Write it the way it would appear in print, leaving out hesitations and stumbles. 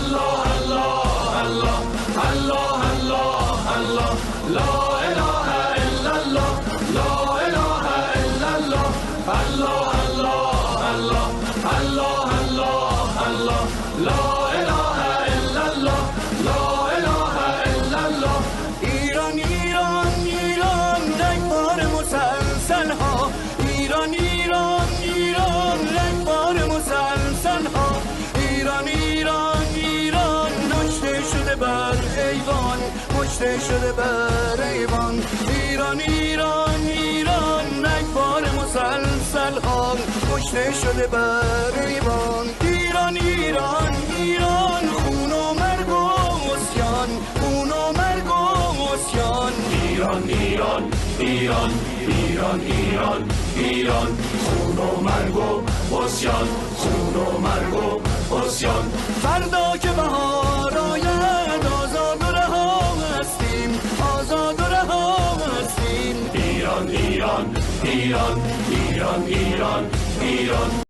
الله الله الله الله الله الله لا اله الا الله لا اله الا الله الله الله الله الله الله الله لا اله الا الله لا اله الا الله ایران ایران ایران رگبار مسلسل ها ایران ایران ایران رگبار مسلسل ها ایران ایران ایران نشته شده بر ایوان کشته شده بر ایوان ایران ایران ایران رگبار مسلسل ها کشته شده بر ایوان ایران ایران ایران خون و مرگ و عصیان خون و مرگ و عصیان ایران ایران ایران ایران ایران ایران خون و مرگ و عصیان خون و مرگ و عصیان فردا که بهار آید آزاد و رها هستیم آزاد و رها هستیم ایران ایران ایران ایران ایران ایران